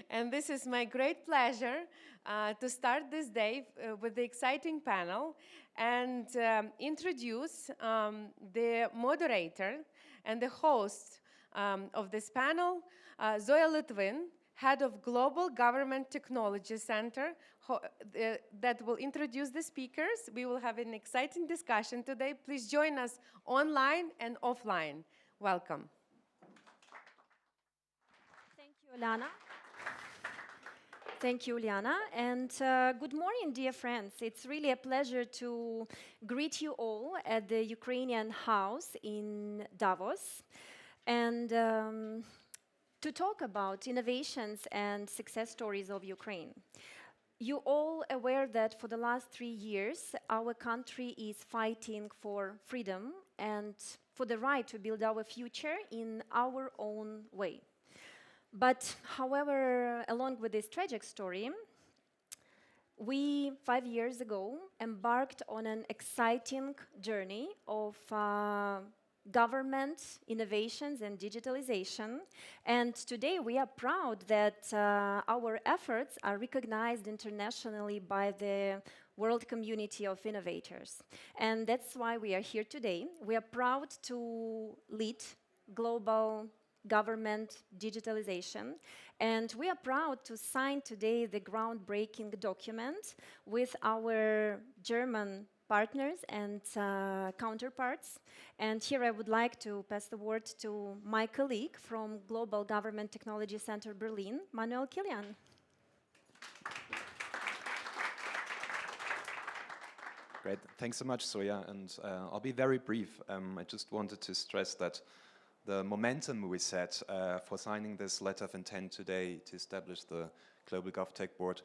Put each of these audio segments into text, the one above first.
And this is my great pleasure to start this day with the exciting panel and introduce the moderator and the host of this panel, Zoya Litvin, Head of Global Government Technology Center, that will introduce the speakers. We will have an exciting discussion today. Please join us online and offline. Welcome. Thank you, Uliana. Thank you, Uliana. And good morning, dear friends. It's really a pleasure to greet you all at the Ukrainian House in Davos. And to talk about innovations and success stories of Ukraine. You all aware that for the last 3 years, our country is fighting for freedom and for the right to build our future in our own way. But however, along with this tragic story, we 5 years ago embarked on an exciting journey of government innovations and digitalization. And today we are proud that our efforts are recognized internationally by the world community of innovators. And that's why we are here today. We are proud to lead global government digitalization. And we are proud to sign today the groundbreaking document with our German partners and counterparts. And here I would like to pass the word to my colleague from Global Government Technology Center Berlin, Manuel Kilian. Great. Thanks so much, Zoya. And I'll be very brief. I just wanted to stress that the momentum we set for signing this letter of intent today to establish the Global GovTech Board,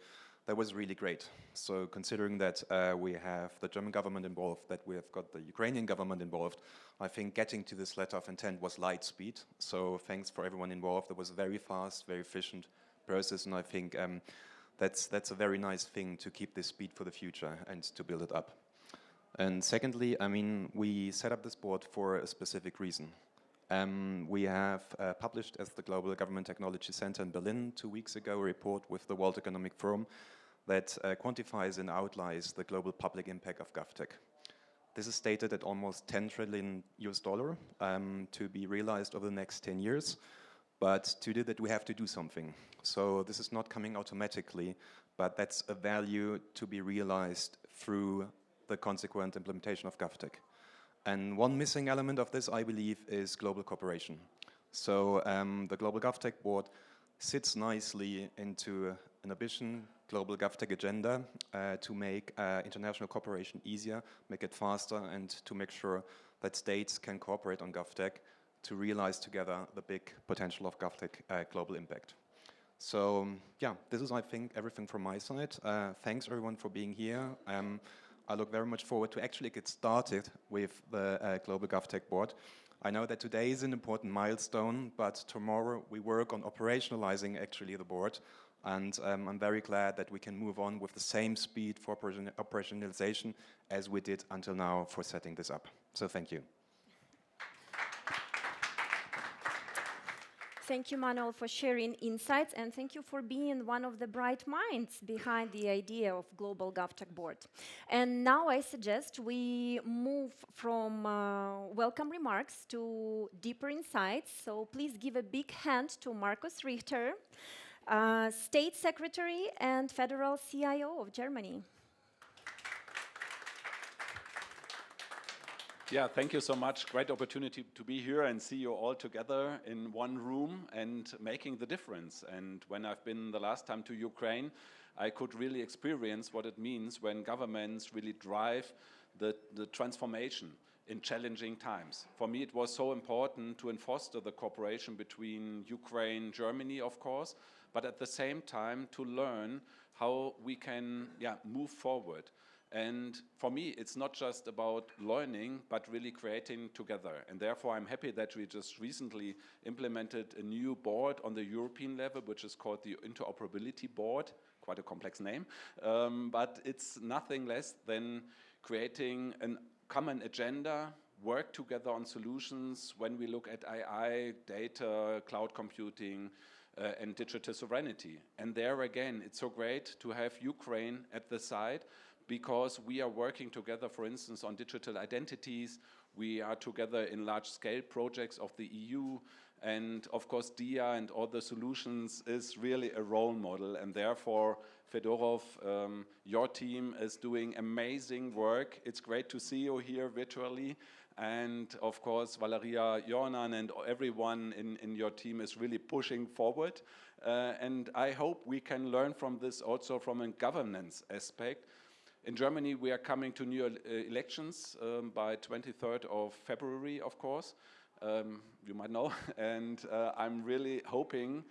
that was really great. So considering that we have the German government involved, that we have got the Ukrainian government involved, I think getting to this letter of intent was light speed. So thanks for everyone involved. It was a very fast, very efficient process, and I think that's a very nice thing to keep this speed for the future and to build it up. And secondly, I mean, we set up this board for a specific reason. We have published as the Global Government Technology Center in Berlin 2 weeks ago a report with the World Economic Forum that quantifies and outlines the global public impact of GovTech. This is stated at almost $10 trillion to be realized over the next 10 years. But to do that, we have to do something. So this is not coming automatically, but that's a value to be realized through the consequent implementation of GovTech. And one missing element of this, I believe, is global cooperation. So the Global GovTech Board sits nicely into an ambition global GovTech agenda to make international cooperation easier, make it faster, and to make sure that states can cooperate on GovTech to realize together the big potential of GovTech global impact. So yeah, this is, I think, everything from my side. Thanks everyone for being here. I look very much forward to actually get started with the Global GovTech Board. I know that today is an important milestone, but tomorrow we work on operationalizing actually the board. And I'm very glad that we can move on with the same speed for operationalization as we did until now for setting this up. So thank you. Thank you, Manuel, for sharing insights, and thank you for being one of the bright minds behind the idea of Global GovTech Board. And now I suggest we move from welcome remarks to deeper insights. So please give a big hand to Markus Richter, State Secretary and Federal CIO of Germany. Yeah, thank you so much. Great opportunity to be here and see you all together in one room and making the difference. And when I've been the last time to Ukraine, I could really experience what it means when governments really drive the transformation in challenging times. For me, it was so important to foster the cooperation between Ukraine, Germany, of course, but at the same time to learn how we can move forward. And for me, it's not just about learning, but really creating together. And therefore, I'm happy that we just recently implemented a new board on the European level, which is called the Interoperability Board, quite a complex name. But it's nothing less than creating a common agenda, work together on solutions when we look at AI, data, cloud computing, and digital sovereignty. And there again, it's so great to have Ukraine at the side, because we are working together, for instance, on digital identities. We are together in large-scale projects of the EU, and of course DIA and all the solutions is really a role model, and therefore Fedorov, your team is doing amazing work. It's great to see you here virtually, and of course Valeria Jornan and everyone in your team is really pushing forward, and I hope we can learn from this also from a governance aspect. In Germany, we are coming to new elections by 23rd of February, of course. You might know, and I'm really hoping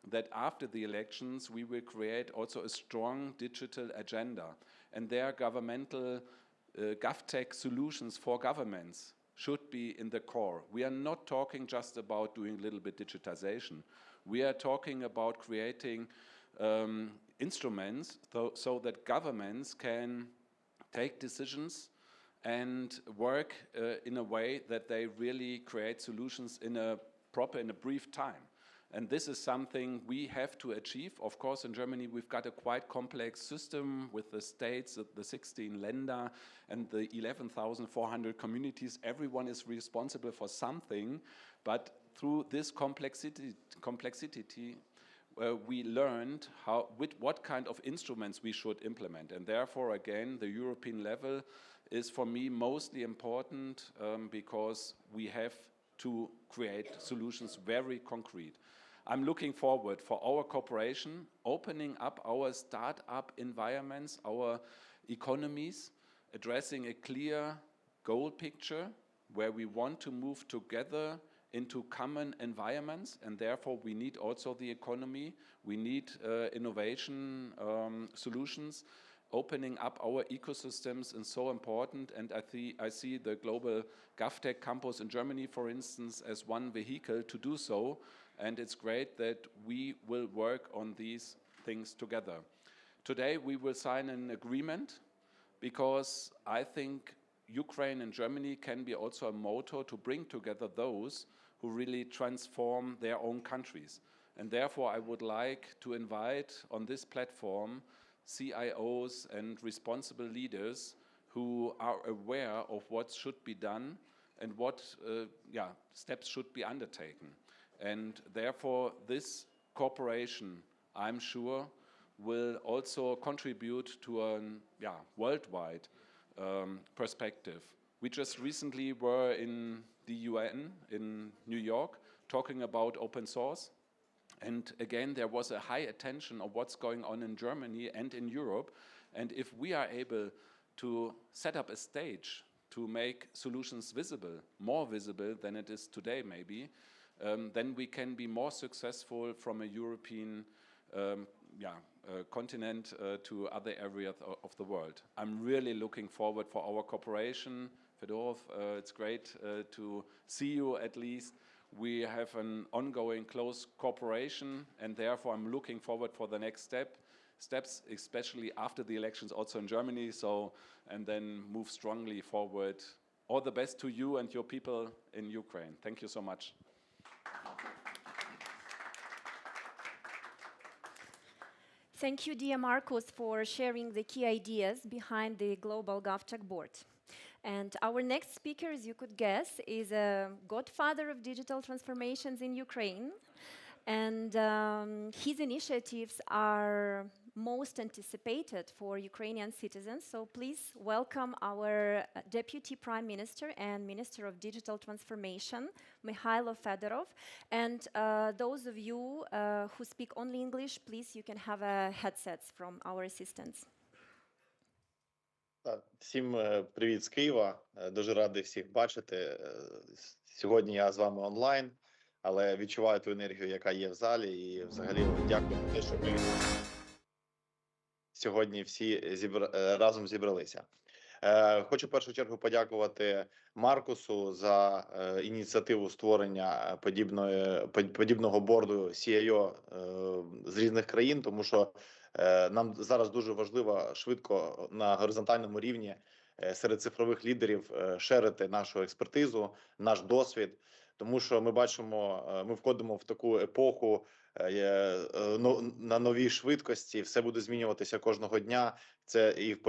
that after the elections we will create also a strong digital agenda, and their governmental GovTech solutions for governments should be in the core. We are not talking just about doing a little bit digitization. We are talking about creating instruments so that governments can take decisions and work in a way that they really create solutions in a brief time. And this is something we have to achieve. Of course, in Germany, we've got a quite complex system with the states, the 16 Länder, and the 11,400 communities. Everyone is responsible for something, but through this complexity we learned what kind of instruments we should implement. And therefore, again, the European level is for me mostly important because we have to create solutions very concrete. I'm looking forward for our cooperation, opening up our startup environments, our economies, addressing a clear goal picture where we want to move together into common environments, and therefore we need also the economy, we need innovation solutions. Opening up our ecosystems is so important, and I see the Global GovTech Campus in Germany, for instance, as one vehicle to do so, and it's great that we will work on these things together. Today we will sign an agreement because I think Ukraine and Germany can be also a motor to bring together those who really transform their own countries. And therefore I would like to invite on this platform CIOs and responsible leaders who are aware of what should be done and what steps should be undertaken. And therefore this cooperation, I'm sure, will also contribute to a worldwide perspective. We just recently were in the UN in New York talking about open source. And again, there was a high attention of what's going on in Germany and in Europe. And if we are able to set up a stage to make solutions visible, more visible than it is today maybe, then we can be more successful from a European continent to other areas of the world. I'm really looking forward for our cooperation. Fedorov, it's great to see you at least. We have an ongoing close cooperation, and therefore I'm looking forward for the next steps, especially after the elections also in Germany, and then move strongly forward. All the best to you and your people in Ukraine. Thank you so much. Thank you, dear Markus, for sharing the key ideas behind the Global GovTech Board. And our next speaker, as you could guess, is a godfather of digital transformations in Ukraine. And his initiatives are most anticipated for Ukrainian citizens. So please welcome our Deputy Prime Minister and Minister of Digital Transformation, Mikhailo Fedorov. And those of you who speak only English, please, you can have headsets from our assistants. Всім привіт з Києва. Дуже радий всіх бачити. Сьогодні я з вами онлайн, але відчуваю ту енергію, яка є в залі, і взагалі дякую за те, що ми сьогодні всі разом зібралися. Хочу в першу чергу подякувати Маркусу за ініціативу створення подібного борду CIO з різних країн, тому що нам зараз дуже важливо швидко на горизонтальному рівні серед цифрових лідерів шерити нашу експертизу, наш досвід, тому що ми бачимо, ми входимо в таку епоху на новій швидкості, все буде змінюватися кожного дня. Це і в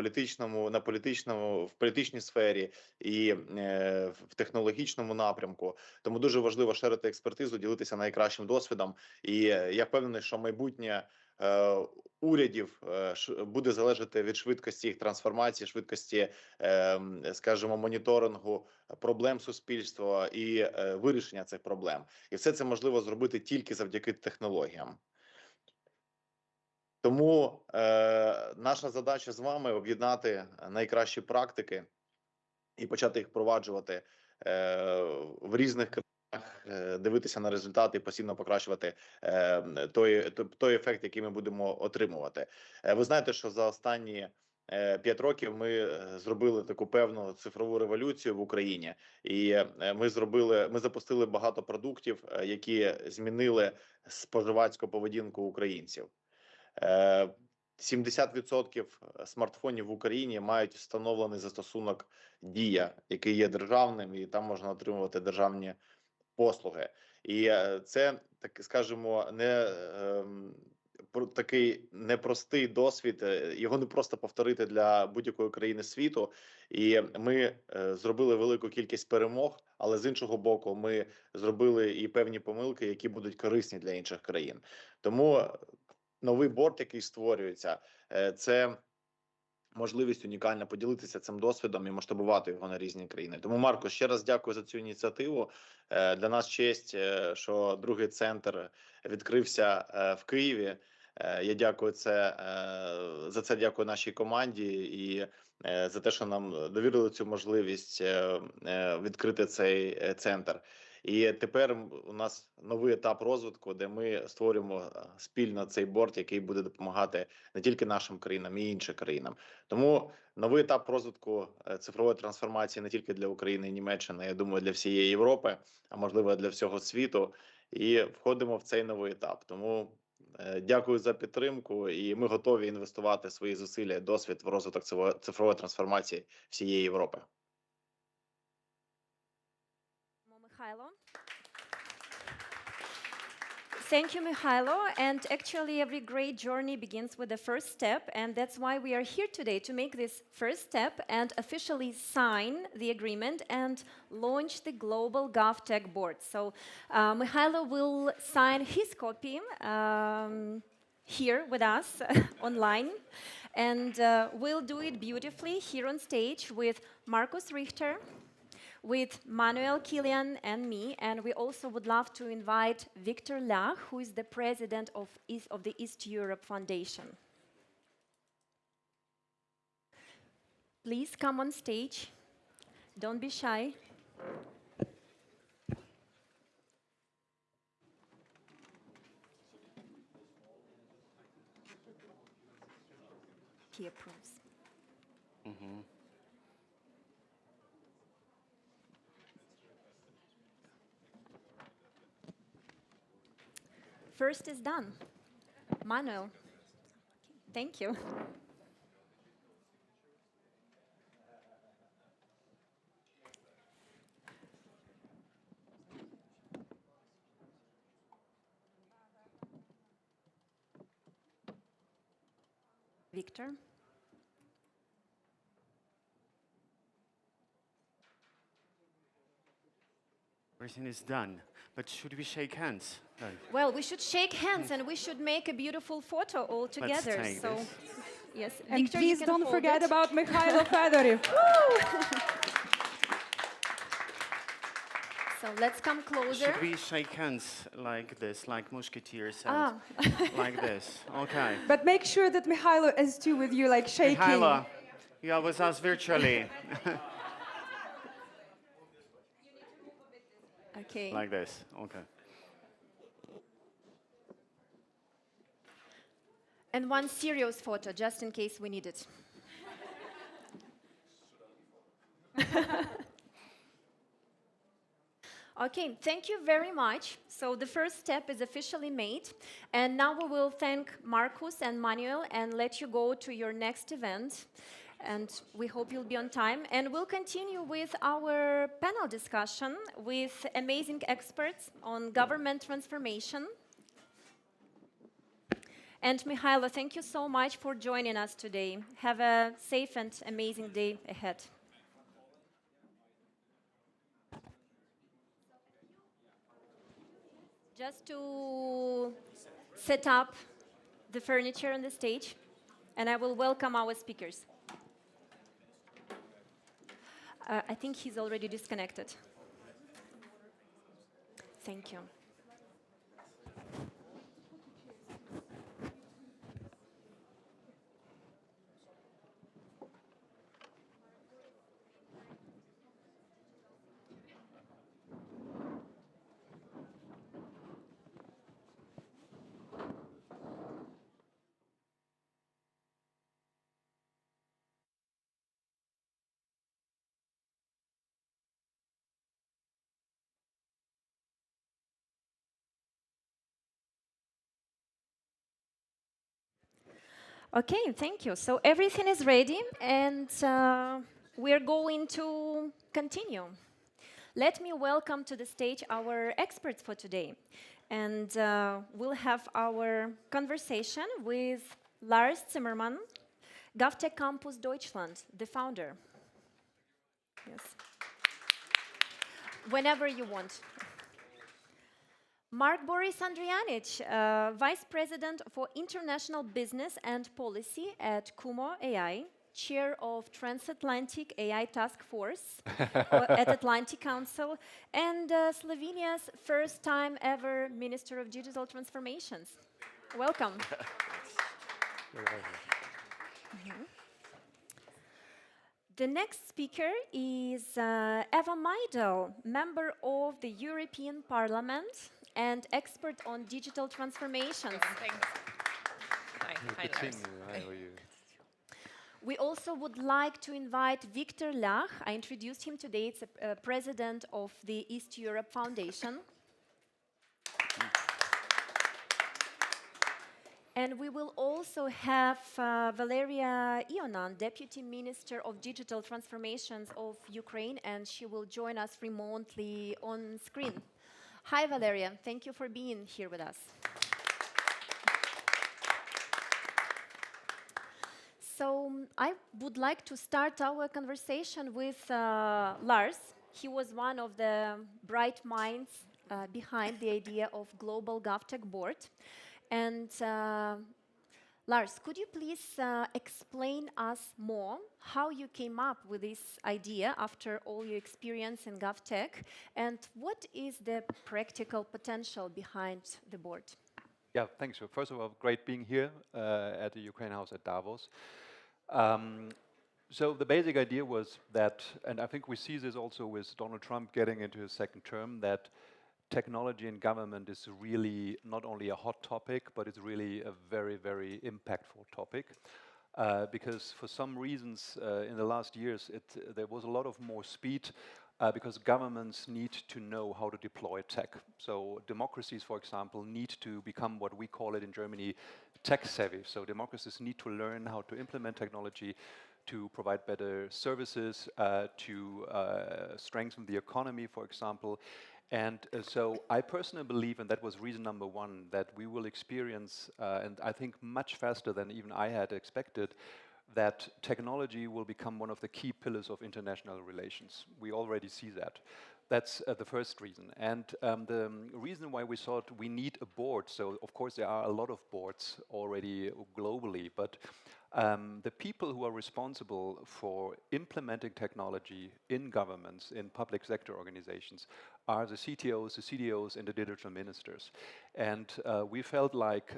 політичній сфері, і в технологічному напрямку. Тому дуже важливо шерити експертизу, ділитися найкращим досвідом. І я впевнений, що майбутнє урядів буде залежати від швидкості їх трансформації, швидкості, скажімо, моніторингу проблем суспільства і вирішення цих проблем. І все це можливо зробити тільки завдяки технологіям. Тому наша задача з вами об'єднати найкращі практики і почати їх впроваджувати в різних країнах, дивитися на результати і постійно покращувати той ефект, який ми будемо отримувати. Ви знаєте, що за останні 5 років ми зробили таку певну цифрову революцію в Україні, і ми запустили багато продуктів, які змінили споживацьку поведінку українців. 70% смартфонів в Україні мають встановлений застосунок Дія, який є державним, і там можна отримувати державні послуги. І це, так скажімо, такий непростий досвід, його не просто повторити для будь-якої країни світу. І ми зробили велику кількість перемог, але з іншого боку, ми зробили і певні помилки, які будуть корисні для інших країн. Тому новий борд, який створюється, це можливість унікально поділитися цим досвідом і масштабувати його на різні країни. Тому, Марко, ще раз дякую за цю ініціативу. Для нас честь, що другий центр відкрився в Києві. Я дякую за це дякую нашій команді і за те, що нам довірили цю можливість відкрити цей центр. І тепер у нас новий етап розвитку, де ми створюємо спільно цей борд, який буде допомагати не тільки нашим країнам, і іншим країнам. Тому новий етап розвитку цифрової трансформації не тільки для України і Німеччини, я думаю, для всієї Європи, а можливо для всього світу. І входимо в цей новий етап. Тому дякую за підтримку, і ми готові інвестувати свої зусилля і досвід в розвиток цифрової трансформації всієї Європи. Mikhailo. Thank you, Mikhailo. And actually, every great journey begins with the first step. And that's why we are here today, to make this first step and officially sign the agreement and launch the Global GovTech Board. So Mikhailo will sign his copy here with us online. And we'll do it beautifully here on stage with Markus Richter, with Manuel, Kilian, and me. And we also would love to invite Victor Lach, who is the president of the East Europe Foundation. Please come on stage. Don't be shy. He approves. Mm-hmm. First is done. Manuel. Thank you. Victor. Everything is done, but should we shake hands? No. Well, we should shake hands and we should make a beautiful photo all together. Let's take so, this. yes, And Victor, please you can don't hold forget it. about Mikhailo Fedorov. So let's come closer. Should we shake hands like this, like musketeers, and like this? Okay. But make sure that Mikhailo is too with you, like shaking. Mikhailo, you are with us virtually. Okay. Like this, okay. And one serious photo, just in case we need it. Okay, thank you very much. So the first step is officially made. And now we will thank Markus and Manuel and let you go to your next event. And we hope you'll be on time. And we'll continue with our panel discussion with amazing experts on government transformation. And Mihailo, thank you so much for joining us today. Have a safe and amazing day ahead. Just to set up the furniture on the stage, and I will welcome our speakers. I think he's already disconnected. Thank you. Okay, thank you. So everything is ready, and we're going to continue. Let me welcome to the stage our experts for today. And we'll have our conversation with Lars Zimmermann, GovTech Campus Deutschland, the founder. Yes. Whenever you want. Mark Boris Andrianic, Vice President for International Business and Policy at Kumo AI, Chair of Transatlantic AI Task Force at Atlantic Council, and Slovenia's first time ever Minister of Digital Transformations. Welcome. The next speaker is Eva Meidel, member of the European Parliament and expert on digital transformations. Thanks. Hi, Lars. Hi, how are you? We also would like to invite Victor Lach. I introduced him today. It's a president of the East Europe Foundation. And we will also have Valeria Ionan, Deputy Minister of Digital Transformations of Ukraine, and she will join us remotely on screen. Hi, Valeria. Thank you for being here with us. So I would like to start our conversation with Lars. He was one of the bright minds behind the idea of Global GovTech Board. And Lars, could you please explain us more how you came up with this idea after all your experience in GovTech, and what is the practical potential behind the board? Yeah, thanks. So first of all, great being here at the Ukraine House at Davos. So the basic idea was that, and I think we see this also with Donald Trump getting into his second term, that technology in government is really not only a hot topic, but it's really a very, very impactful topic. Because for some reasons in the last years, there was a lot of more speed because governments need to know how to deploy tech. So democracies, for example, need to become what we call it in Germany, tech savvy. So democracies need to learn how to implement technology to provide better services, to strengthen the economy, for example. And so I personally believe, and that was reason number one, that we will experience, and I think much faster than even I had expected, that technology will become one of the key pillars of international relations. We already see that. That's the first reason. And the reason why we thought we need a board, so of course there are a lot of boards already globally, but the people who are responsible for implementing technology in governments, in public sector organizations, are the CTOs, the CDOs, and the digital ministers. And we felt like,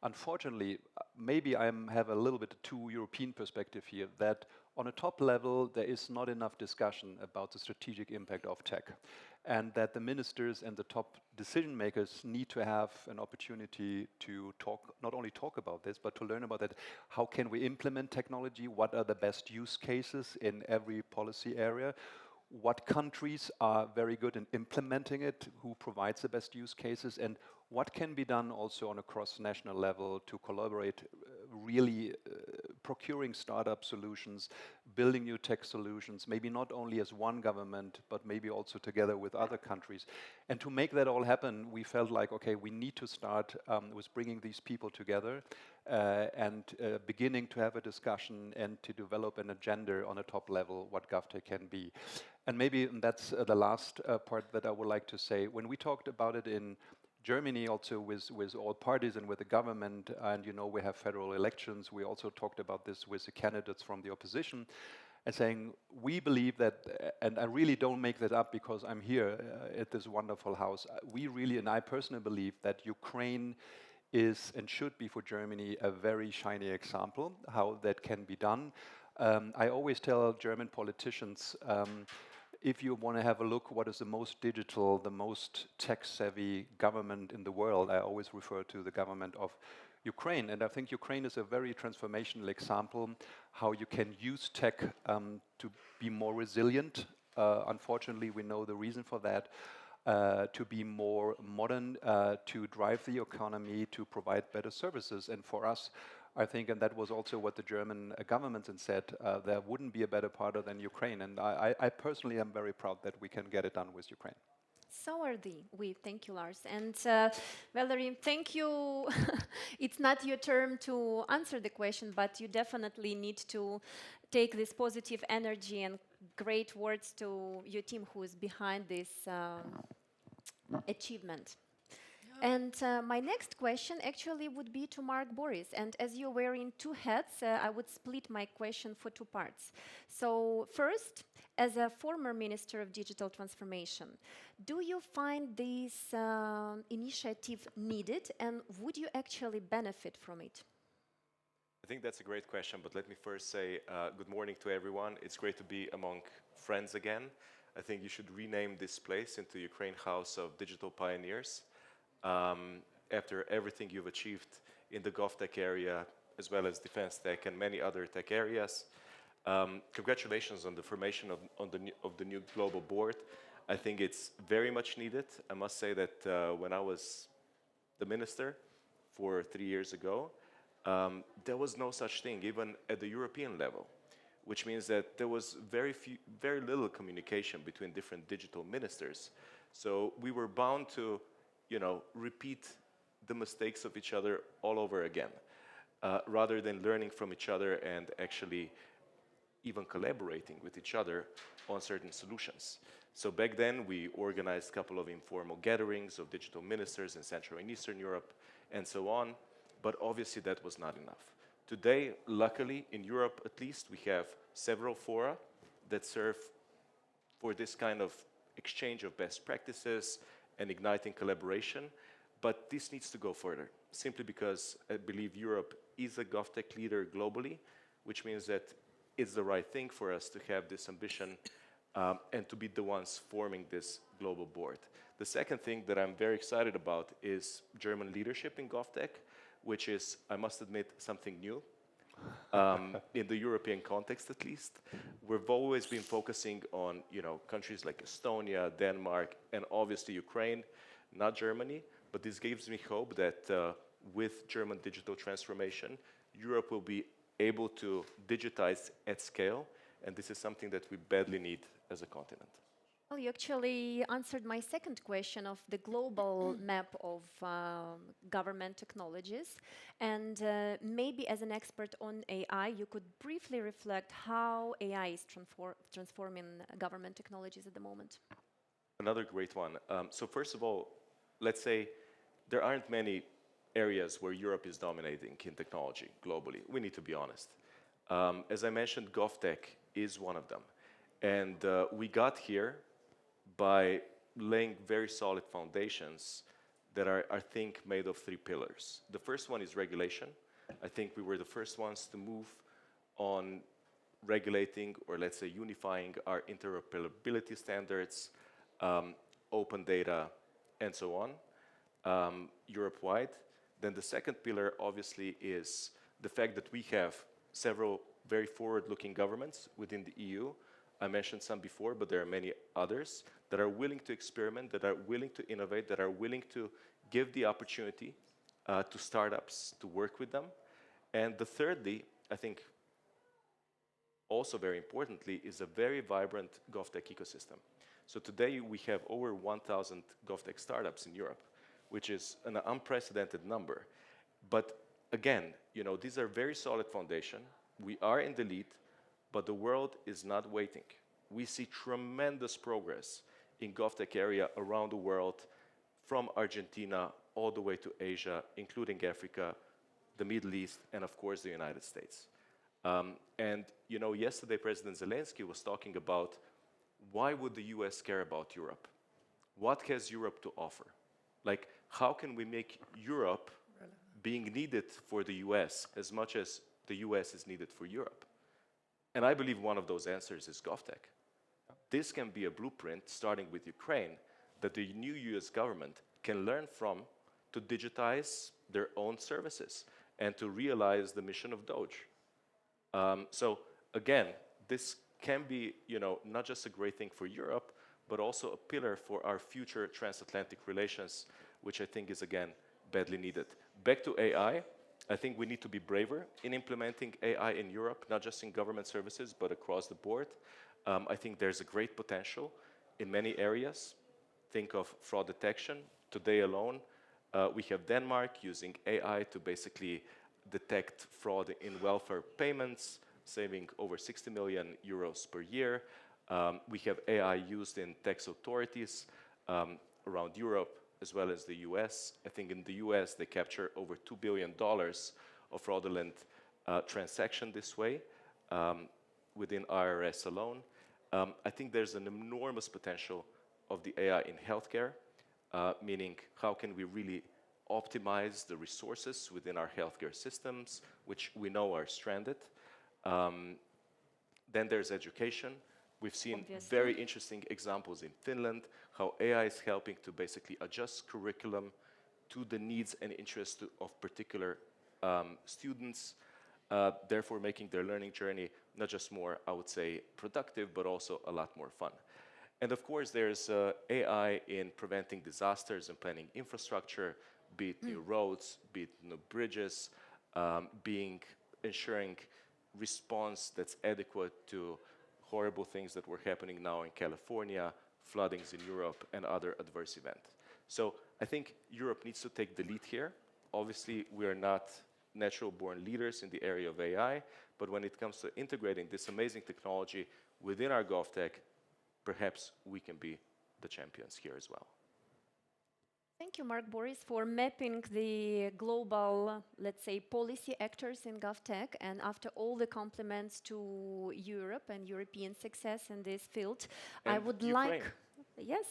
unfortunately, maybe I have a little bit too European perspective here, that on a top level, there is not enough discussion about the strategic impact of tech, and that the ministers and the top decision makers need to have an opportunity to talk, not only talk about this, but to learn about that. How can we implement technology? What are the best use cases in every policy area? What countries are very good in implementing it? Who provides the best use cases? And what can be done also on a cross-national level to collaborate really procuring startup solutions, building new tech solutions, maybe not only as one government, but maybe also together with other countries. And to make that all happen, we felt like, okay, we need to start with bringing these people together and beginning to have a discussion and to develop an agenda on a top level, what GovTech can be. And maybe that's the last part that I would like to say. When we talked about it in Germany, also with all parties and with the government, and you know we have federal elections, we also talked about this with the candidates from the opposition, and saying we believe that, and I really don't make that up because I'm here at this wonderful house, we really, and I personally believe that Ukraine is and should be for Germany a very shiny example how that can be done. I always tell German politicians, if you want to have a look what is the most digital, the most tech-savvy government in the world, I always refer to the government of Ukraine. And I think Ukraine is a very transformational example how you can use tech to be more resilient. Unfortunately, we know the reason for that. To be more modern, to drive the economy, to provide better services. And for us, I think, and that was also what the German government said, there wouldn't be a better partner than Ukraine. And I personally am very proud that we can get it done with Ukraine. So are we. Thank you, Lars. And Valerie, thank you. It's not your turn to answer the question, but you definitely need to take this positive energy and great words to your team who is behind this achievement. And my next question actually would be to Mark Boris. And as you're wearing two hats, I would split my question for two parts. So first, as a former Minister of Digital Transformation, do you find this initiative needed, and would you actually benefit from it? I think that's a great question, but let me first say good morning to everyone. It's great to be among friends again. I think you should rename this place into Ukraine House of Digital Pioneers. After everything you've achieved in the GovTech area, as well as defense tech and many other tech areas. Congratulations on the formation of the new global board. I think it's very much needed. I must say that when I was the minister 3 years ago, there was no such thing, even at the European level, which means that there was very little communication between different digital ministers. So we were bound to, repeat the mistakes of each other all over again, rather than learning from each other and actually even collaborating with each other on certain solutions. So back then, we organized a couple of informal gatherings of digital ministers in Central and Eastern Europe and so on, but obviously that was not enough. Today, luckily, in Europe at least, we have several fora that serve for this kind of exchange of best practices and igniting collaboration, but this needs to go further, simply because I believe Europe is a GovTech leader globally, which means that it's the right thing for us to have this ambition and to be the ones forming this global board. The second thing that I'm very excited about is German leadership in GovTech, which is, I must admit, something new. In the European context, at least, we've always been focusing on, countries like Estonia, Denmark, and obviously Ukraine, not Germany. But this gives me hope that with German digital transformation, Europe will be able to digitize at scale, and this is something that we badly need as a continent. Well, you actually answered my second question of the global map of government technologies. And maybe as an expert on AI, you could briefly reflect how AI is transforming government technologies at the moment. Another great one. So first of all, let's say there aren't many areas where Europe is dominating in technology globally. We need to be honest. As I mentioned, GovTech is one of them. And we got here by laying very solid foundations that are, I think, made of 3 pillars. The first one is regulation. I think we were the first ones to move on regulating, or let's say unifying, our interoperability standards, open data, and so on, Europe-wide. Then the second pillar, obviously, is the fact that we have several very forward-looking governments within the EU. I mentioned some before, but there are many others that are willing to experiment, that are willing to innovate, that are willing to give the opportunity to startups to work with them. And thirdly, I think also very importantly is a very vibrant GovTech ecosystem. So today we have over 1,000 GovTech startups in Europe, which is an unprecedented number. But again, you know, these are very solid foundation. We are in the lead, but the world is not waiting. We see tremendous progress in GovTech area around the world, from Argentina all the way to Asia, including Africa, the Middle East, and of course the United States. And you know, yesterday President Zelensky was talking about why would the US care about Europe? What has Europe to offer? Like, how can we make Europe being needed for the US as much as the US is needed for Europe? And I believe one of those answers is GovTech. This can be a blueprint, starting with Ukraine, that the new US government can learn from to digitize their own services and to realize the mission of Doge. So again, this can be, you know, not just a great thing for Europe, but also a pillar for our future transatlantic relations, which I think is, again, badly needed. Back to AI, I think we need to be braver in implementing AI in Europe, not just in government services, but across the board. I think there's a great potential in many areas. Think of fraud detection. Today alone, we have Denmark using AI to basically detect fraud in welfare payments, saving over 60 million euros per year. We have AI used in tax authorities around Europe as well as the US. I think in the US, they capture over $2 billion of fraudulent transaction this way within IRS alone. I think there's an enormous potential of the AI in healthcare, meaning how can we really optimize the resources within our healthcare systems, which we know are stranded. Then there's education. We've seen very interesting examples in Finland, how AI is helping to basically adjust curriculum to the needs and interests of particular students, therefore making their learning journey not just more, I would say, productive, but also a lot more fun. And of course, there's AI in preventing disasters and planning infrastructure, be it new roads, be it new bridges, ensuring response that's adequate to horrible things that were happening now in California, floodings in Europe, and other adverse events. So I think Europe needs to take the lead here. Obviously, we are not natural-born leaders in the area of AI, but when it comes to integrating this amazing technology within our GovTech, perhaps we can be the champions here as well. Thank you, Mark Boris, for mapping the global, let's say, policy actors in GovTech. And after all the compliments to Europe and European success in this field, and I would Ukraine. like... Yes.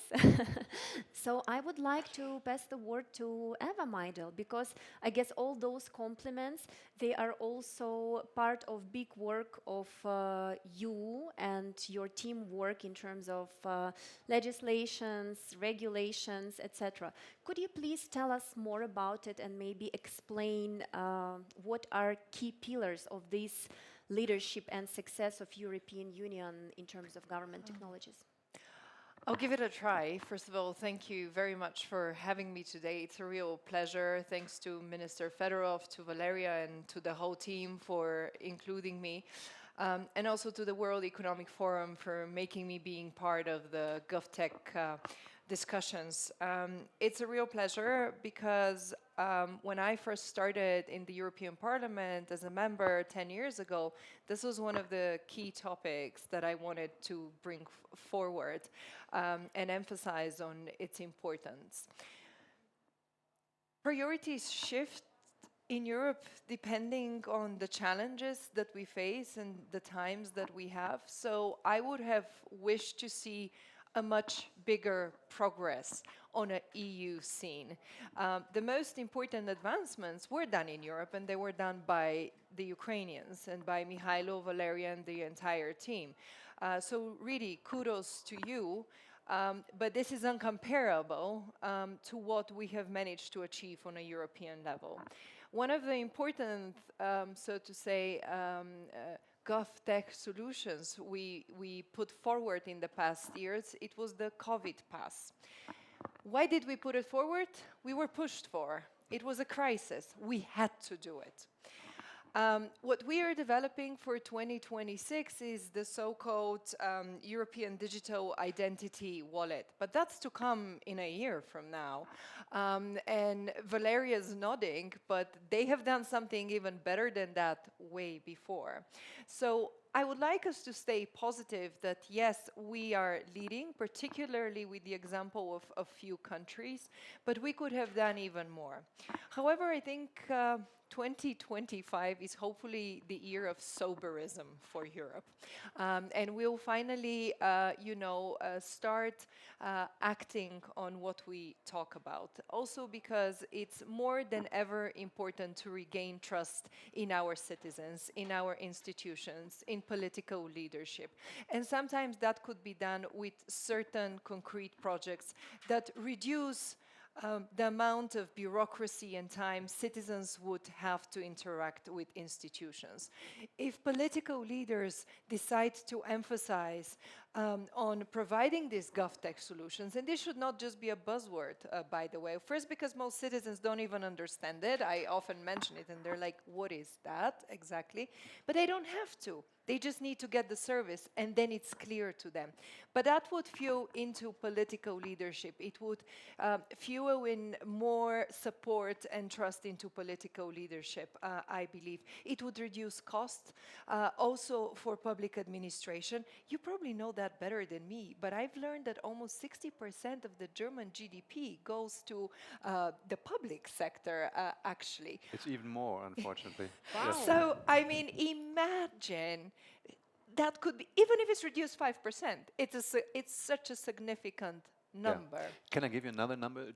So I would like to pass the word to Eva Meidel, because I guess all those compliments, they are also part of big work of you and your teamwork in terms of legislations, regulations, etc. Could you please tell us more about it and maybe explain what are key pillars of this leadership and success of European Union in terms of government technologies? I'll give it a try. First of all, thank you very much for having me today. It's a real pleasure. Thanks to Minister Fedorov, to Valeria, and to the whole team for including me. And also to the World Economic Forum for making me being part of the GovTech discussions. It's a real pleasure because when I first started in the European Parliament as a member 10 years ago, this was one of the key topics that I wanted to bring forward and emphasize on its importance. Priorities shift in Europe depending on the challenges that we face and the times that we have. So I would have wished to see a much bigger progress on an EU scene. The most important advancements were done in Europe, and they were done by the Ukrainians and by Mihailo, Valeria, and the entire team. So really, kudos to you. But this is uncomparable to what we have managed to achieve on a European level. One of the important, so to say, GovTech solutions we put forward in the past years, it was the COVID pass. Why did we put it forward? We were pushed for. It was a crisis. We had to do it. What we are developing for 2026 is the so-called European Digital Identity Wallet, but that's to come in a year from now. And Valeria's nodding, but they have done something even better than that way before. So I would like us to stay positive that, yes, we are leading, particularly with the example of a few countries, but we could have done even more. However, I think 2025 is hopefully the year of soberism for Europe. And we'll finally, start acting on what we talk about. Also because it's more than ever important to regain trust in our citizens, in our institutions, in political leadership. And sometimes that could be done with certain concrete projects that reduce the amount of bureaucracy and time citizens would have to interact with institutions. If political leaders decide to emphasize on providing these GovTech solutions, and this should not just be a buzzword, by the way. First, because most citizens don't even understand it. I often mention it, and they're like, what is that exactly? But they don't have to. They just need to get the service, and then it's clear to them. But that would fuel into political leadership. It would fuel in more support and trust into political leadership, I believe. It would reduce costs, also for public administration. You probably know that better than me, but I've learned that almost 60% of the German GDP goes to the public sector, actually. It's even more, unfortunately. Wow. Yes. So, I mean, imagine that could be, even if it's reduced 5%, it's such a significant number. Yeah. Can I give you another number?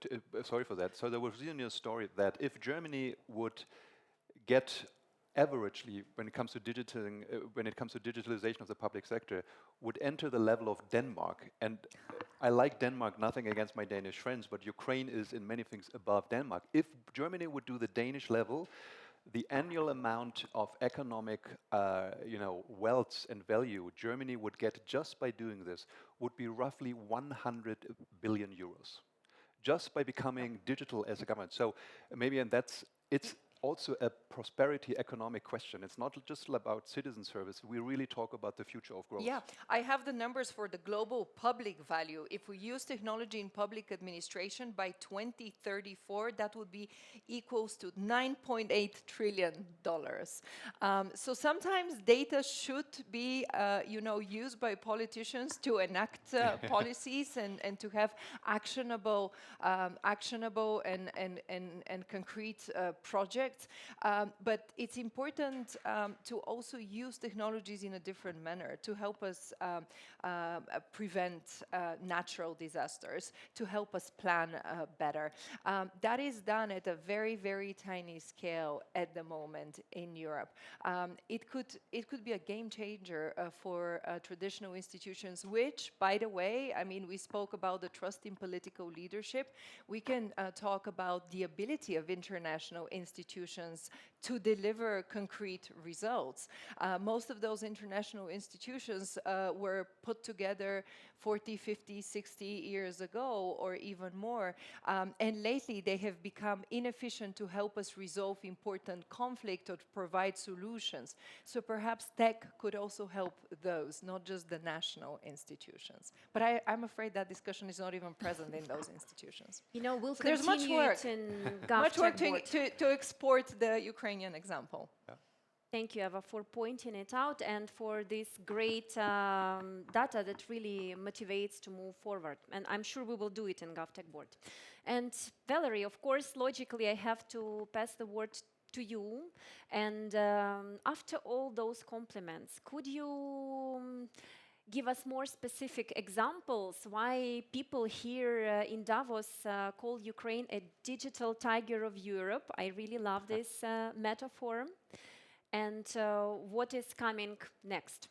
Sorry for that. So there was really a story that if Germany would get averagely, when it comes to digitalization of the public sector, would enter the level of Denmark. And I like Denmark, nothing against my Danish friends, but Ukraine is in many things above Denmark. If Germany would do the Danish level, the annual amount of economic, wealth and value Germany would get just by doing this would be roughly 100 billion euros, just by becoming digital as a government. So maybe, and it's also a prosperity economic question. It's not just about citizen service. We really talk about the future of growth. Yeah, I have the numbers for the global public value. If we use technology in public administration by 2034, that would be equals to $9.8 trillion. So sometimes data should be, used by politicians to enact policies and to have actionable and concrete projects. But it's important to also use technologies in a different manner to help us prevent natural disasters, to help us plan better. That is done at a very, very tiny scale at the moment in Europe. It could be a game changer for traditional institutions, which, by the way, I mean, we spoke about the trust in political leadership. We can talk about the ability of international institutions to deliver concrete results. Most of those international institutions were put together 40, 50, 60 years ago, or even more. And lately, they have become inefficient to help us resolve important conflict or provide solutions. So perhaps tech could also help those, not just the national institutions. But I'm afraid that discussion is not even present in those institutions. We'll So there's continue much work, it in much work GovTech to export the Ukrainian example. Yeah. Thank you, Eva, for pointing it out and for this great data that really motivates to move forward. And I'm sure we will do it in GovTech Board. And Valerie, of course, logically, I have to pass the word to you. And after all those compliments, could you give us more specific examples why people here in Davos call Ukraine a digital tiger of Europe? I really love this metaphor. And what is coming next?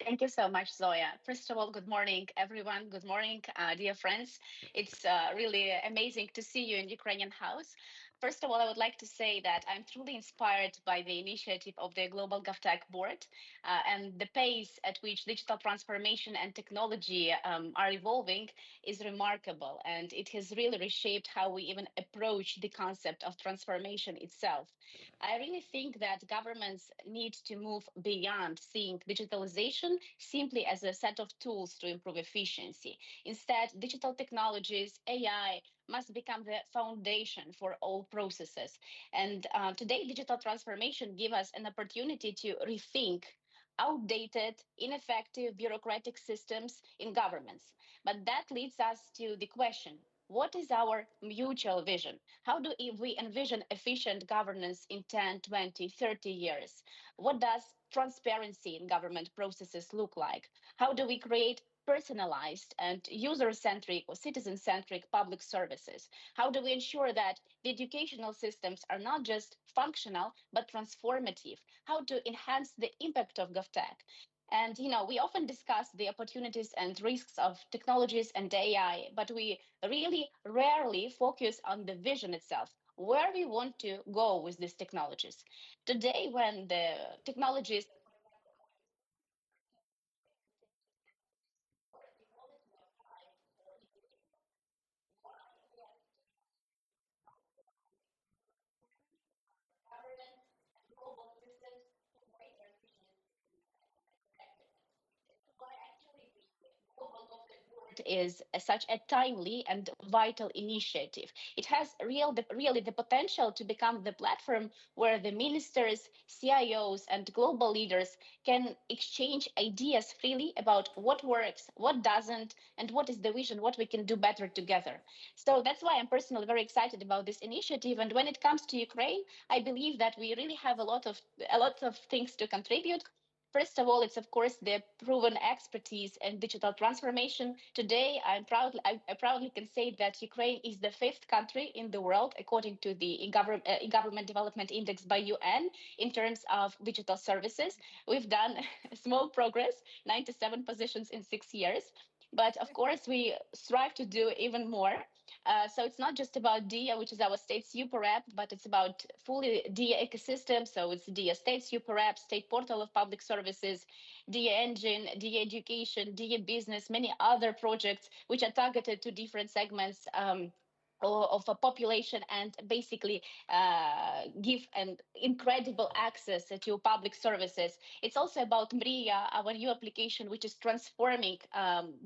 Thank you so much, Zoya. First of all, good morning, everyone. Good morning, dear friends. It's really amazing to see you in Ukrainian house. First of all, I would like to say that I'm truly inspired by the initiative of the Global GovTech Board and the pace at which digital transformation and technology are evolving is remarkable. And it has really reshaped how we even approach the concept of transformation itself. I really think that governments need to move beyond seeing digitalization simply as a set of tools to improve efficiency. Instead, digital technologies, AI, must become the foundation for all processes. And today, digital transformation gives us an opportunity to rethink outdated, ineffective bureaucratic systems in governments. But that leads us to the question, what is our mutual vision? How do we envision efficient governance in 10, 20, 30 years? What does transparency in government processes look like? How do we create personalized and user centric or citizen centric public services? How do we ensure that the educational systems are not just functional but transformative? How to enhance the impact of GovTech? And we often discuss the opportunities and risks of technologies and AI, but we really rarely focus on the vision itself, where we want to go with these technologies. Today, when the technologies is such a timely and vital initiative. It has really the potential to become the platform where the ministers, CIOs, and global leaders can exchange ideas freely about what works, what doesn't, and what is the vision, what we can do better together. So that's why I'm personally very excited about this initiative. And when it comes to Ukraine, I believe that we really have a lot of things to contribute. First of all, it's of course the proven expertise in digital transformation. Today, I proudly can say that Ukraine is the fifth country in the world, according to the Government Development Index by UN, in terms of digital services. We've done small progress, 97 positions in 6 years. But of course, we strive to do even more. So it's not just about DIA, which is our state super app, but it's about fully DIA ecosystem. So it's DIA state super app, state portal of public services, DIA engine, DIA education, DIA business, many other projects which are targeted to different segments. Of a population and basically give an incredible access to public services. It's also about MRIA, our new application, which is transforming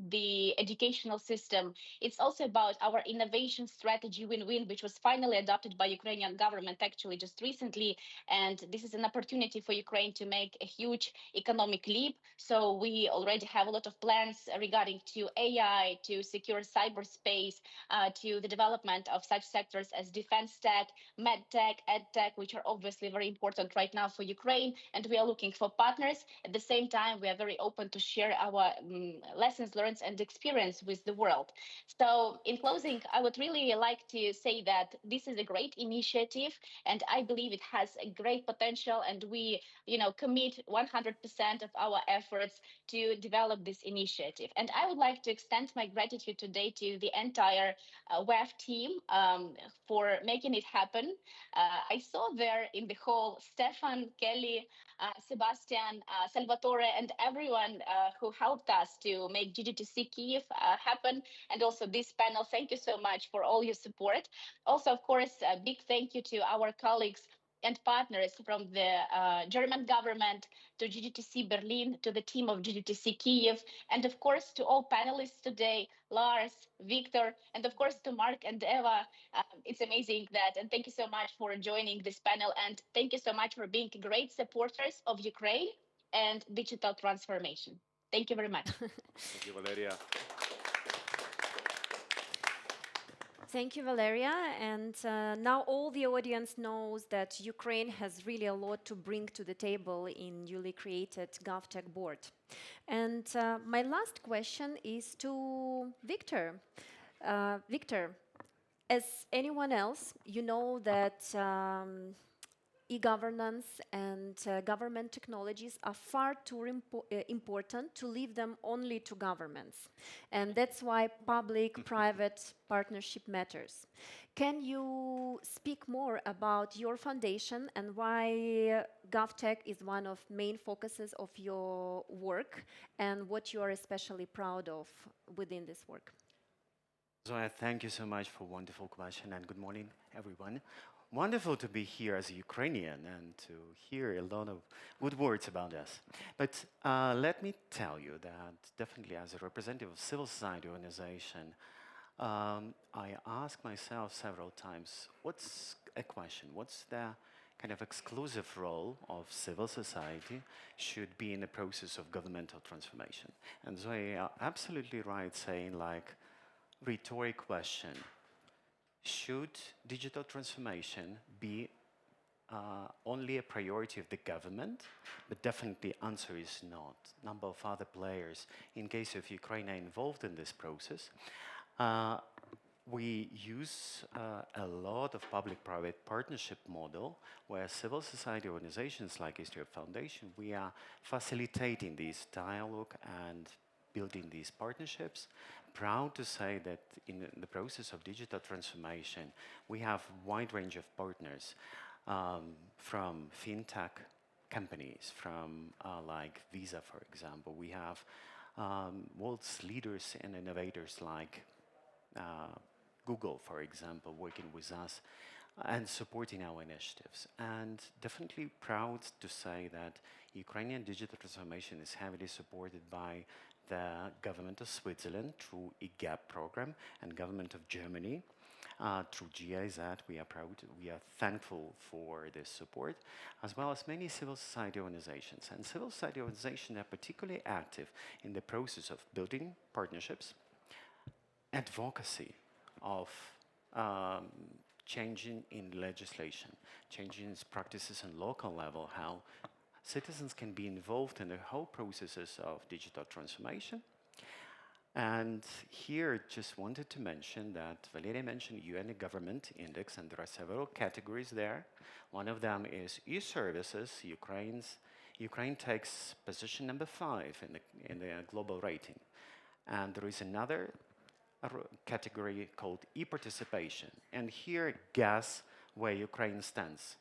the educational system. It's also about our innovation strategy win-win, which was finally adopted by Ukrainian government actually just recently. And this is an opportunity for Ukraine to make a huge economic leap. So we already have a lot of plans regarding to AI, to secure cyberspace, to the development of such sectors as defense tech, med tech, ed tech, which are obviously very important right now for Ukraine. And we are looking for partners. At the same time, we are very open to share our lessons learned and experience with the world. So in closing, I would really like to say that this is a great initiative, and I believe it has a great potential, and we, commit 100% of our efforts to develop this initiative. And I would like to extend my gratitude today to the entire WEF team for making it happen. I saw there in the hall Stefan, Kelly, Sebastian, Salvatore, and everyone who helped us to make GGTC Kyiv happen, and also this panel. Thank you so much for all your support. Also, of course, a big thank you to our colleagues and partners from the German government, to GGTC Berlin, to the team of GGTC Kyiv, and of course to all panelists today, Lars, Victor, and of course to Mark and Eva. It's amazing that, and thank you so much for joining this panel, and thank you so much for being great supporters of Ukraine and digital transformation. Thank you very much. Thank you, Valeria. Thank you, Valeria. And now all the audience knows that Ukraine has really a lot to bring to the table in newly created GovTech Board. And my last question is to Victor. Victor, as anyone else, you know that e-governance and government technologies are far too important to leave them only to governments. And that's why public-private partnership matters. Can you speak more about your foundation and why GovTech is one of main focuses of your work and what you are especially proud of within this work? So I thank you so much for a wonderful question, and good morning, everyone. Wonderful to be here as a Ukrainian and to hear a lot of good words about us. But let me tell you that definitely as a representative of civil society organization, I ask myself several times, what's a question? What's the kind of exclusive role of civil society should be in the process of governmental transformation? And so you are absolutely right saying like, rhetoric question, should digital transformation be only a priority of the government? But definitely answer is not. Number of other players, in case of Ukraine, are involved in this process. We use a lot of public-private partnership model where civil society organizations like Israel Foundation, we are facilitating this dialogue and building these partnerships. Proud to say that in the process of digital transformation, we have a wide range of partners from fintech companies, from like Visa, for example. We have world's leaders and innovators like Google, for example, working with us and supporting our initiatives. And definitely proud to say that Ukrainian digital transformation is heavily supported by the government of Switzerland through EGAP program and government of Germany through GIZ. We are proud, we are thankful for this support, as well as many civil society organizations. And civil society organizations are particularly active in the process of building partnerships, advocacy of changing in legislation, changing its practices on local level, how citizens can be involved in the whole processes of digital transformation. And here, just wanted to mention that Valeria mentioned UN Government Index, and there are several categories there. One of them is e-services. Ukraine takes position number 5 in the global rating. And there is another category called e-participation. And here, guess where Ukraine stands.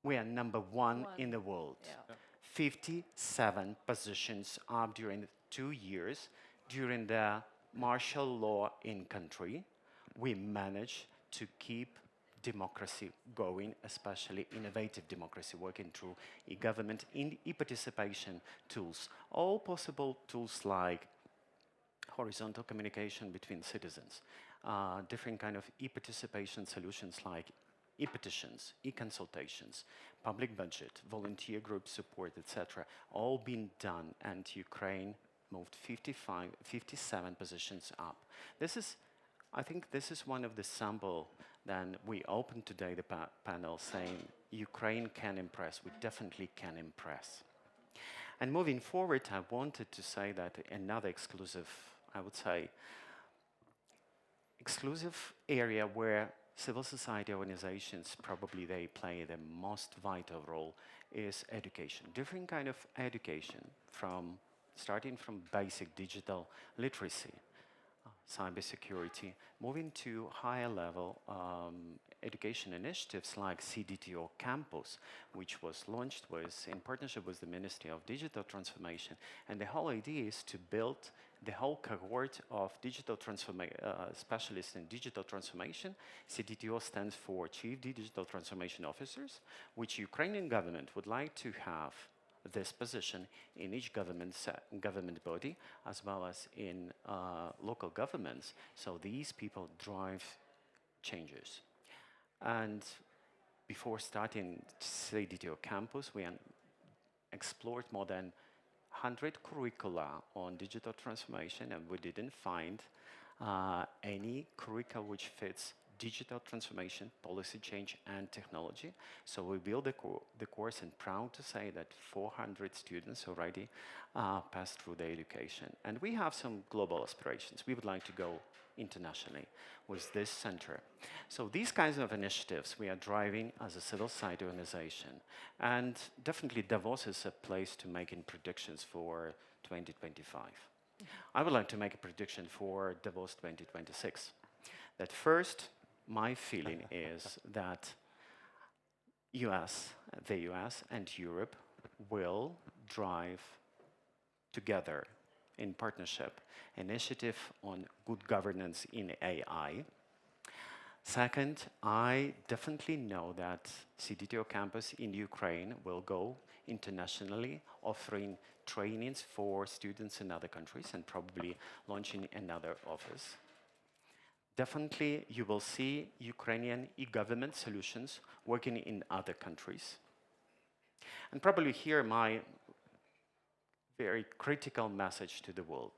We are number one in the world. Yeah. 57 positions up during 2 years. During the martial law in country, we managed to keep democracy going, especially innovative democracy, working through e-government, e-participation tools. All possible tools like horizontal communication between citizens, different kind of e-participation solutions like e-petitions, e-consultations, public budget, volunteer group support, etc., all been done, and Ukraine moved 57 positions up. This is, I think this is one of the sample that we opened today, the panel, saying Ukraine can impress. We definitely can impress. And moving forward, I wanted to say that another exclusive, I would say, exclusive area where civil society organizations, probably they play the most vital role, is education. Different kind of education, from starting from basic digital literacy, cybersecurity, moving to higher level education initiatives like CDTO Campus, which was launched in partnership with the Ministry of Digital Transformation. And the whole idea is to build the whole cohort of digital specialists in digital transformation. CDTO stands for Chief Digital Transformation Officers, which Ukrainian government would like to have this position in each government body, as well as in local governments. So these people drive changes. And before starting CDTO Campus, we explored more than 100 curricula on digital transformation, and we didn't find any curricula which fits digital transformation, policy change, and technology. So we built the course, and proud to say that 400 students already passed through the education. And we have some global aspirations. We would like to go internationally with this center. So these kinds of initiatives we are driving as a civil society organization. And definitely Davos is a place to make predictions for 2025. I would like to make a prediction for Davos 2026. That first, my feeling is that the US and Europe will drive together in partnership initiative on good governance in AI. Second, I definitely know that CDTO campus in Ukraine will go internationally, offering trainings for students in other countries and probably launching another office. Definitely, you will see Ukrainian e-government solutions working in other countries. And probably here my very critical message to the world.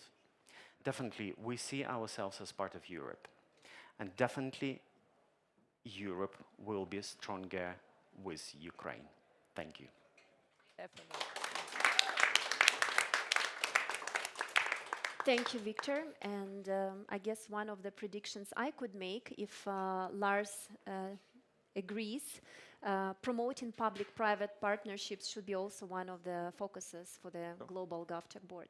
Definitely, we see ourselves as part of Europe. And definitely, Europe will be stronger with Ukraine. Thank you. Definitely. Thank you, Victor. And I guess one of the predictions I could make, if Lars agrees, promoting public-private partnerships should be also one of the focuses for the Global GovTech Board.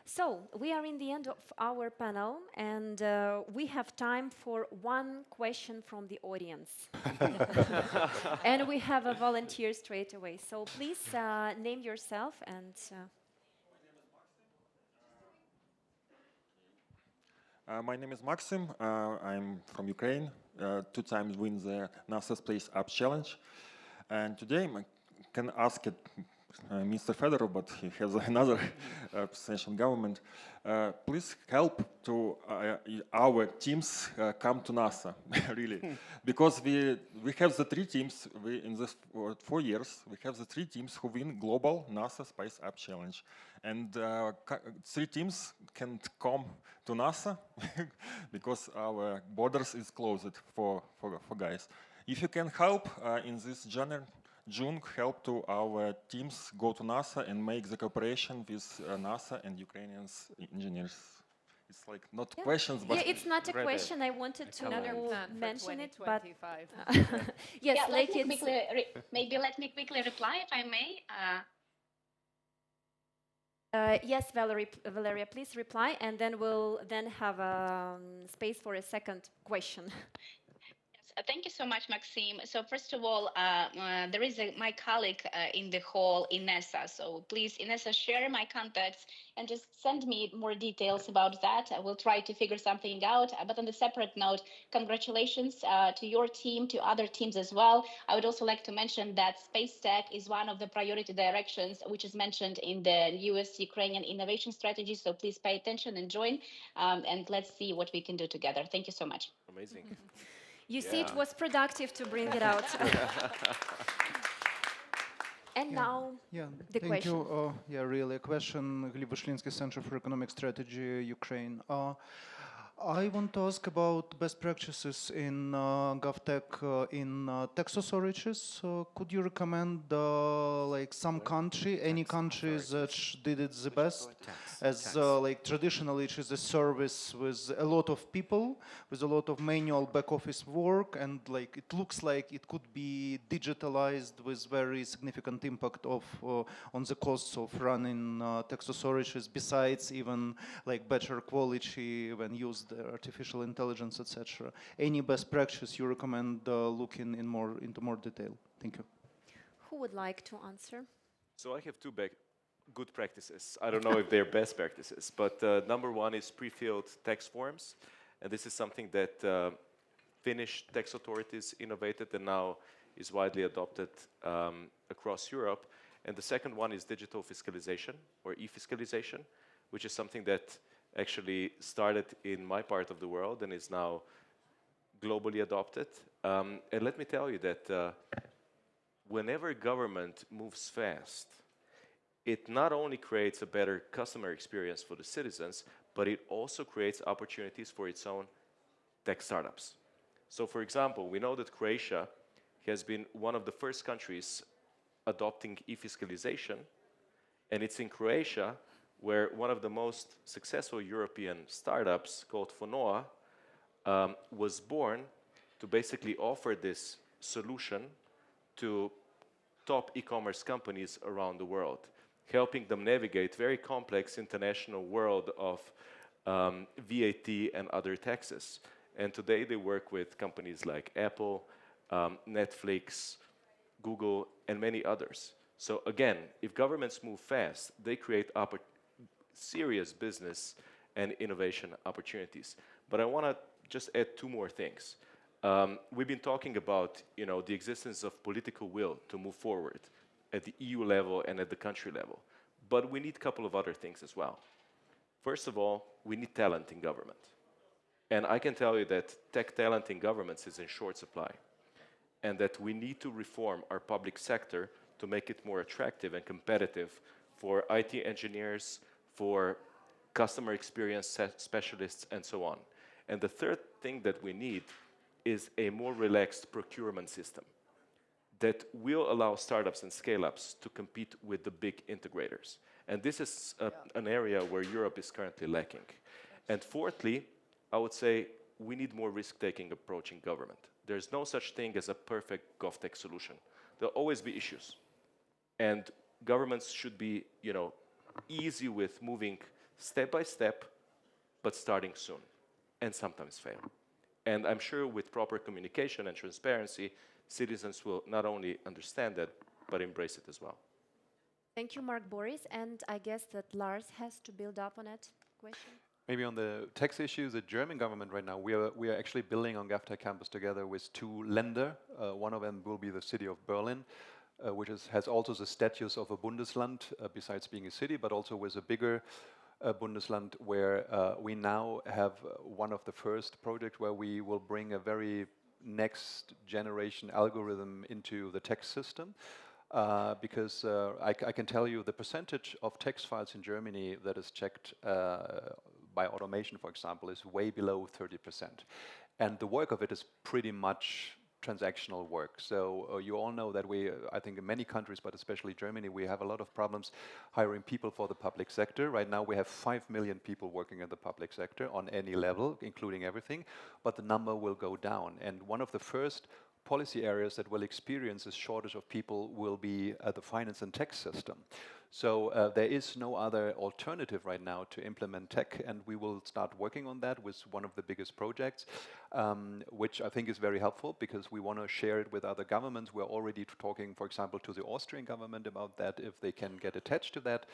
So we are in the end of our panel, and we have time for one question from the audience. And we have a volunteer straight away. So please name yourself and... My name is Maxim. I'm from Ukraine. 2 times win the NASA Space Up Challenge. And today I can ask it, Mr. Fedorov, but he has another presidential government. Please help to our teams come to NASA, really. Because we have the 3 teams, in this 4 years, we have the 3 teams who win Global NASA Space Up Challenge. And 3 teams can't come to NASA because our borders is closed for guys. If you can help in this June, help to our teams go to NASA and make the cooperation with NASA and Ukrainian engineers. It's like not questions, but... Yeah, it's not a question. I wanted to mention it, but... yes, yeah, maybe let me quickly reply, if I may. Yes, Valeria, please reply, and then we'll then have space for a second question. Thank you so much, Maxime. So first of all, there is my colleague in the hall, Inessa. So please, Inessa, share my contacts and just send me more details about that. I will try to figure something out. But on the separate note, congratulations to your team, to other teams as well. I would also like to mention that space tech is one of the priority directions, which is mentioned in the US-Ukrainian innovation strategy. So please pay attention and join, and let's see what we can do together. Thank you so much. Amazing. You see, it was productive to bring it out. And now, the question. Really a question. Gleb Vishlinsky, Center for Economic Strategy, Ukraine. I want to ask about best practices in GovTech in tax authorities. Could you recommend like some country, any country that did it the best? As like traditionally it is a service with a lot of people, with a lot of manual back office work, and like it looks like it could be digitalized with very significant impact of on the costs of running tax authorities, besides even like better quality when used artificial intelligence, etc. Any best practice you recommend looking into more detail? Thank you. Who would like to answer? So I have 2 good practices. I don't know if they're best practices, but number 1 is pre-filled tax forms. And this is something that Finnish tax authorities innovated and now is widely adopted across Europe. And the second one is digital fiscalization or e-fiscalization, which is something that actually started in my part of the world and is now globally adopted. And let me tell you that whenever government moves fast, it not only creates a better customer experience for the citizens, but it also creates opportunities for its own tech startups. So for example, we know that Croatia has been one of the first countries adopting e-fiscalization, and it's in Croatia where one of the most successful European startups called Fonoa was born to basically offer this solution to top e-commerce companies around the world, helping them navigate very complex international world of VAT and other taxes. And today they work with companies like Apple, Netflix, Google, and many others. So again, if governments move fast, they create serious business and innovation opportunities. But I want to just add two more things. We've been talking about, the existence of political will to move forward at the EU level and at the country level. But we need a couple of other things as well. First of all, we need talent in government. And I can tell you that tech talent in governments is in short supply, and that we need to reform our public sector to make it more attractive and competitive for IT engineers, for customer experience specialists, and so on. And the third thing that we need is a more relaxed procurement system that will allow startups and scale-ups to compete with the big integrators. And this is an area where Europe is currently lacking. And fourthly, I would say we need more risk-taking approach in government. There's no such thing as a perfect GovTech solution. There'll always be issues. And governments should be, easy with moving step by step, but starting soon, and sometimes fail. And I'm sure with proper communication and transparency, citizens will not only understand that, but embrace it as well. Thank you, Mark Boris. And I guess that Lars has to build up on that question. Maybe on the tax issues, the German government right now, we are actually building on GovTech Campus together with two Länder. One of them will be the city of Berlin, which has also the status of a Bundesland, besides being a city, but also with a bigger Bundesland, where we now have one of the first projects where we will bring a very next generation algorithm into the tax system. Because I can tell you the percentage of tax files in Germany that is checked by automation, for example, is way below 30%. And the work of it is pretty much transactional work. So you all know that I think in many countries, but especially Germany, we have a lot of problems hiring people for the public sector. Right now we have 5 million people working in the public sector on any level, including everything, but the number will go down. And one of the first policy areas that will experience this shortage of people will be the finance and tax system. So there is no other alternative right now to implement tech, and we will start working on that with one of the biggest projects, which I think is very helpful because we want to share it with other governments. We're already talking, for example, to the Austrian government about that, if they can get attached to that.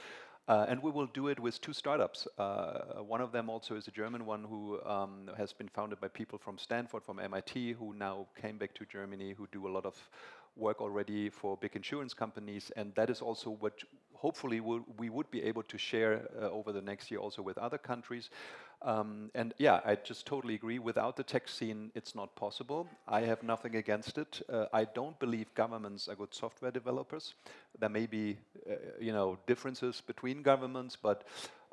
And we will do it with two startups. One of them also is a German one who has been founded by people from Stanford, from MIT, who now came back to Germany, who do a lot of work already for big insurance companies. And that is also what hopefully we would be able to share over the next year also with other countries. And yeah, I just totally agree. Without the tech scene, it's not possible. I have nothing against it. I don't believe governments are good software developers. There may be, differences between governments, but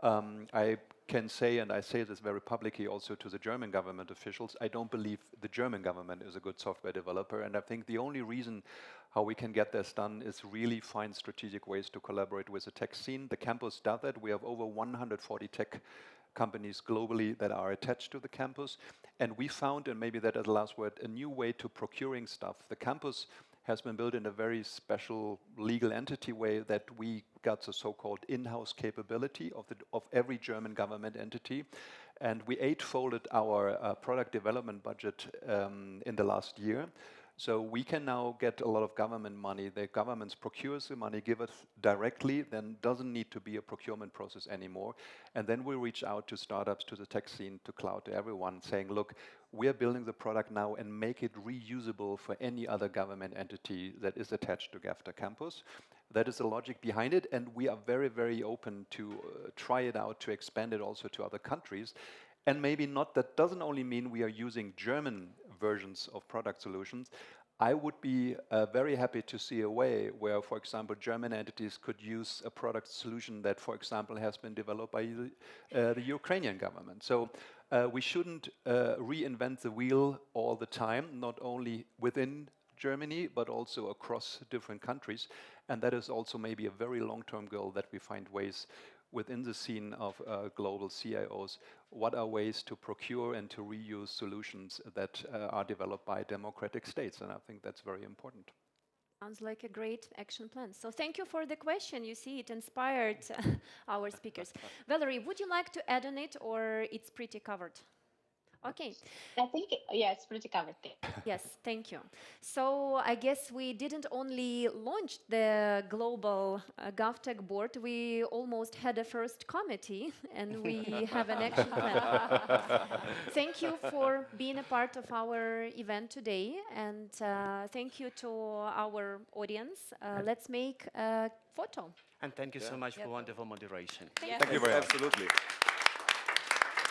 I can say, and I say this very publicly also to the German government officials, I don't believe the German government is a good software developer. And I think the only reason how we can get this done is really find strategic ways to collaborate with the tech scene. The campus does that. We have over 140 tech companies globally that are attached to the campus. And we found, and maybe that is the last word, a new way to procuring stuff. The campus has been built in a very special legal entity way that we got the so-called in-house capability of every German government entity. And we eightfolded our product development budget in the last year. So we can now get a lot of government money. The governments procures the money, give it directly, then doesn't need to be a procurement process anymore. And then we reach out to startups, to the tech scene, to cloud, to everyone, saying, look, we are building the product now and make it reusable for any other government entity that is attached to GovTech Campus. That is the logic behind it, and we are very, very open to try it out, to expand it also to other countries. And maybe not, that doesn't only mean we are using German versions of product solutions. I would be very happy to see a way where, for example, German entities could use a product solution that, for example, has been developed by the Ukrainian government. So We shouldn't reinvent the wheel all the time, not only within Germany, but also across different countries. And that is also maybe a very long-term goal, that we find ways within the scene of global CIOs, what are ways to procure and to reuse solutions that are developed by democratic states. And I think that's very important. Sounds like a great action plan. So thank you for the question. You see, it inspired our speakers. Valerie, would you like to add on it, or it's pretty covered? Okay. I think, yeah, it's pretty covered. Yes, thank you. So I guess we didn't only launch the Global GovTech Board, we almost had a first committee, and we have an action plan. Thank you for being a part of our event today, and thank you to our audience. Let's make a photo. And thank you so much for wonderful moderation. Thank Thank you very much. Absolutely.